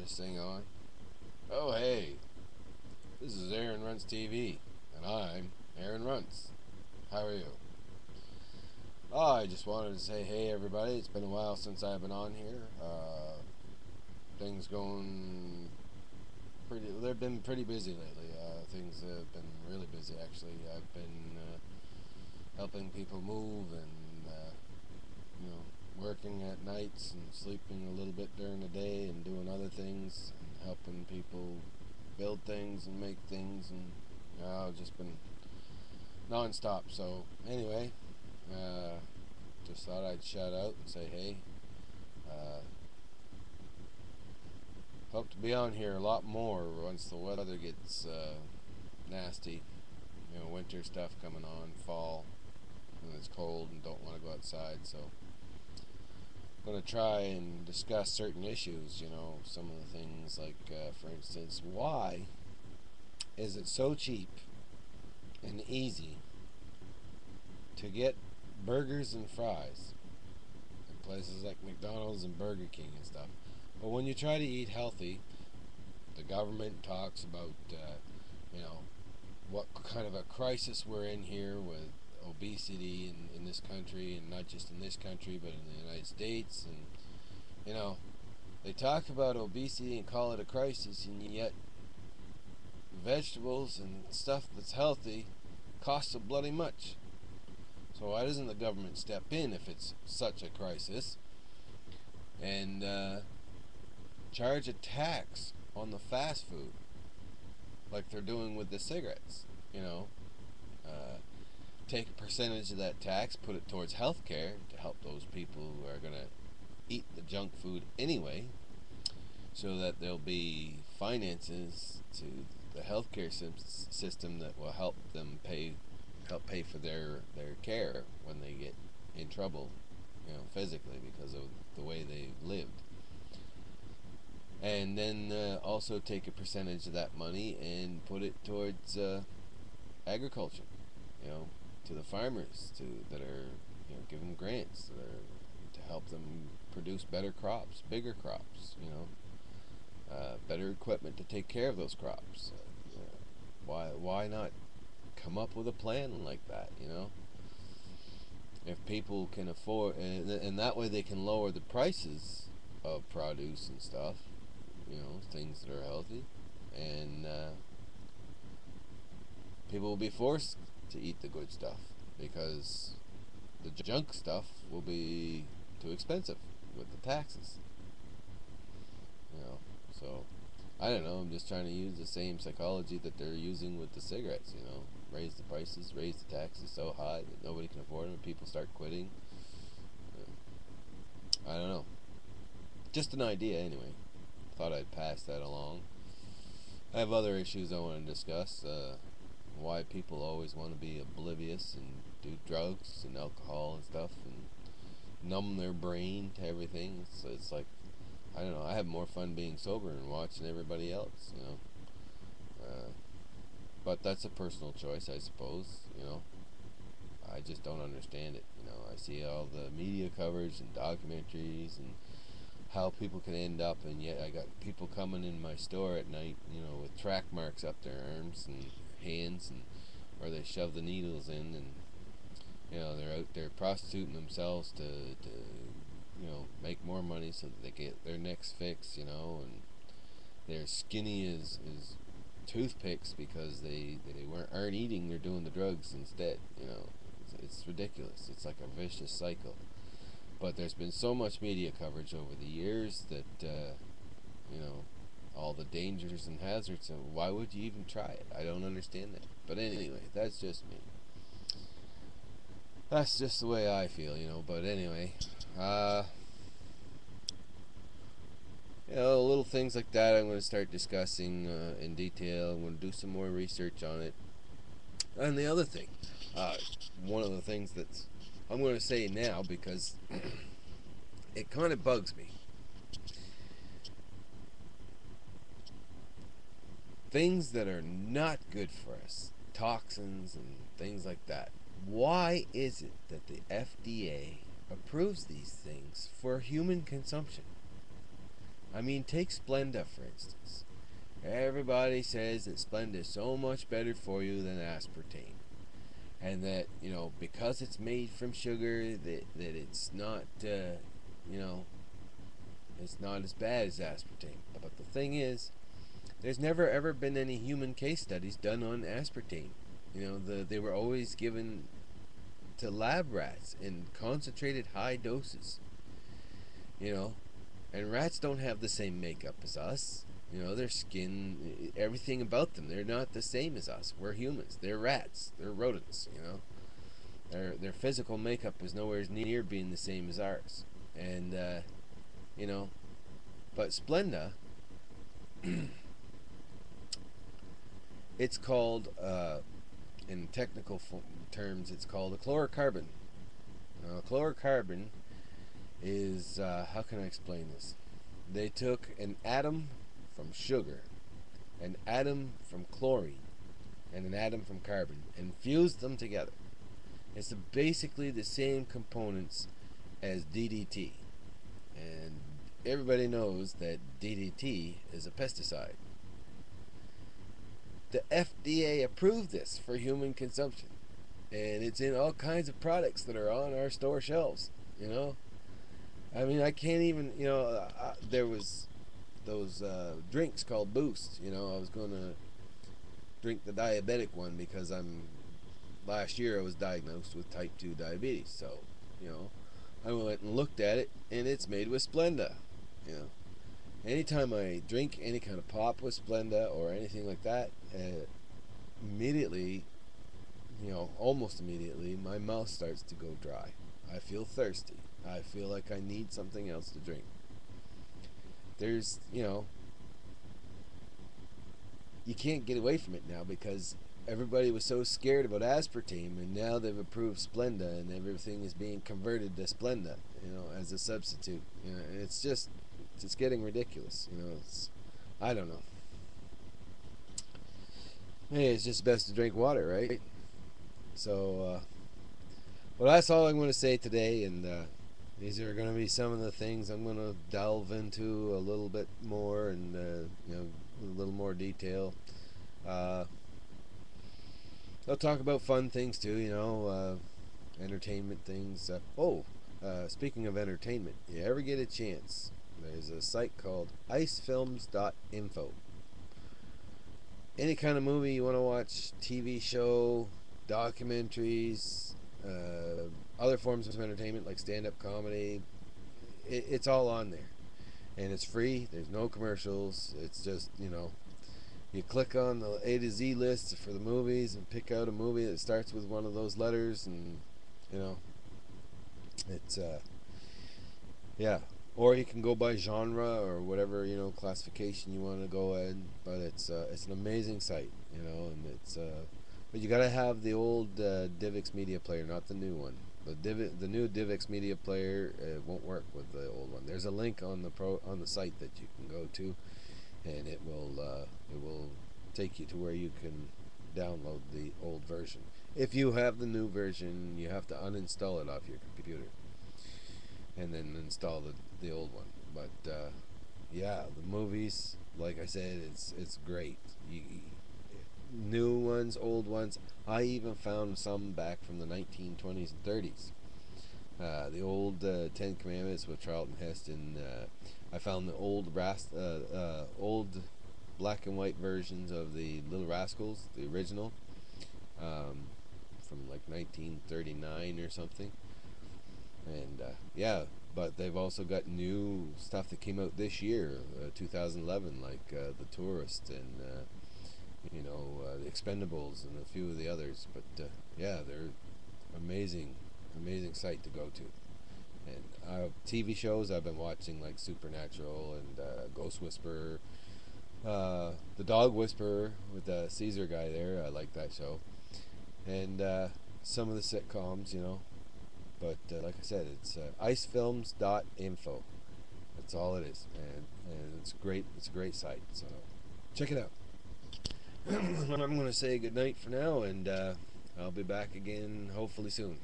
this thing on? Oh, hey, this is Aaron Runtz TV, and I'm Aaron Runtz. How are you? Oh, I just wanted to say, hey, everybody. It's been a while since I've been on here. Things going pretty. They've been pretty busy lately. Things have been really busy, actually. I've been helping people move and working at nights and sleeping a little bit during the day and doing other things and helping people build things and make things, and just been non-stop. So anyway, just thought I'd shout out and say hey. Hope to be on here a lot more once the weather gets nasty. Winter stuff coming on, fall, when it's cold and don't want to go outside. So I'm going to try and discuss certain issues. Some of the things like, for instance, why is it so cheap and easy to get burgers and fries in places like McDonald's and Burger King and stuff? But when you try to eat healthy, the government talks about what kind of a crisis we're in here with obesity in this country, and not just in this country but in the United States. And they talk about obesity and call it a crisis, and yet vegetables and stuff that's healthy costs so bloody much. So why doesn't the government step in if it's such a crisis and charge a tax on the fast food like they're doing with the cigarettes? Take a percentage of that tax, put it towards health care to help those people who are going to eat the junk food anyway, so that there'll be finances to the healthcare system that will help them help pay for their care when they get in trouble, physically, because of the way they lived. And then also take a percentage of that money and put it towards agriculture, to the farmers that are given grants that are to help them produce better crops, bigger crops, better equipment to take care of those crops. Why not come up with a plan like that? If people can afford, and that way they can lower the prices of produce and stuff, things that are healthy, and people will be forced to eat the good stuff because the junk stuff will be too expensive with the taxes. So I don't know. I'm just trying to use the same psychology that they're using with the cigarettes. Raise the prices, raise the taxes so high that nobody can afford them, and people start quitting. I don't know. Just an idea, anyway. Thought I'd pass that along. I have other issues I want to discuss. Why people always want to be oblivious and do drugs and alcohol and stuff and numb their brain to everything. It's like, I don't know, I have more fun being sober and watching everybody else, but that's a personal choice, I suppose. I just don't understand it. I see all the media coverage and documentaries and how people can end up, and yet I got people coming in my store at night, with track marks up their arms and hands, and where they shove the needles in, and they're out there prostituting themselves to make more money so that they get their next fix, and they're skinny as toothpicks because they aren't eating, they're doing the drugs instead. It's ridiculous. It's like a vicious cycle. But there's been so much media coverage over the years that all the dangers and hazards, and why would you even try it? I don't understand that. But anyway, that's just me. That's just the way I feel, But anyway, little things like that I'm going to start discussing in detail. I'm going to do some more research on it. And the other thing, one of the things that I'm going to say now, because it kind of bugs me. Things that are not good for us, toxins and things like that. Why is it that the FDA approves these things for human consumption? I mean, take Splenda for instance. Everybody says that Splenda is so much better for you than aspartame, and that, you know, because it's made from sugar, that it's not, you know, it's not as bad as aspartame. But the thing is, there's never ever been any human case studies done on aspartame. You know, they were always given to lab rats in concentrated high doses. You know, and rats don't have the same makeup as us. You know, their skin, everything about them, they're not the same as us. We're humans. They're rats. They're rodents. You know, their physical makeup is nowhere near being the same as ours. And you know, but Splenda, it's called in technical terms, it's called a chlorocarbon. Now, chlorocarbon is how can I explain this? They took an atom from sugar, an atom from chlorine, and an atom from carbon and fused them together. It's basically the same components as DDT, and everybody knows that DDT is a pesticide. The FDA approved this for human consumption, and it's in all kinds of products that are on our store shelves. You know, I mean, I can't even, you know, there was those drinks called Boost. You know, I was going to drink the diabetic one because last year I was diagnosed with type 2 diabetes. So, you know, I went and looked at it, and it's made with Splenda. You know, anytime I drink any kind of pop with Splenda or anything like that, immediately, you know, almost immediately, my mouth starts to go dry. I feel thirsty. I feel like I need something else to drink. There's, you know, you can't get away from it now because everybody was so scared about aspartame, and now they've approved Splenda, and everything is being converted to Splenda, you know, as a substitute. You know, and it's getting ridiculous. You know, I don't know. Hey, it's just best to drink water, right? So, well, that's all I'm going to say today, and these are going to be some of the things I'm going to delve into a little bit more, and you know, a little more detail. I'll talk about fun things too, you know, entertainment things. Speaking of entertainment, you ever get a chance, there's a site called icefilms.info. Any kind of movie you want to watch, TV show, documentaries, other forms of entertainment like stand-up comedy, it's all on there. And it's free, there's no commercials, it's just, you know, you click on the A to Z list for the movies and pick out a movie that starts with one of those letters, and, you know, it's, yeah. Or you can go by genre or whatever, you know, classification you want to go in. But it's an amazing site, you know, and but you got to have the old DivX media player, not the new one. The new DivX media player won't work with the old one. There's a link on the site that you can go to, and it will take you to where you can download the old version. If you have the new version, you have to uninstall it off your computer and then install the old one. But yeah, the movies, like I said, it's great. New ones, old ones. I even found some back from the 1920s and 30s. The old Ten Commandments with Charlton Heston. I found the old black and white versions of the Little Rascals, the original, from like 1939 or something. And yeah, but they've also got new stuff that came out this year, 2011, like The Tourist and you know, The Expendables and a few of the others. But yeah, they're amazing site to go to. And TV shows I've been watching, like Supernatural and Ghost Whisperer, The Dog Whisperer with the Caesar guy there. I like that show, and some of the sitcoms, you know. But like I said, it's icefilms.info. That's all it is, and it's great. It's a great site, so check it out. I'm going to say good night for now, and I'll be back again hopefully soon.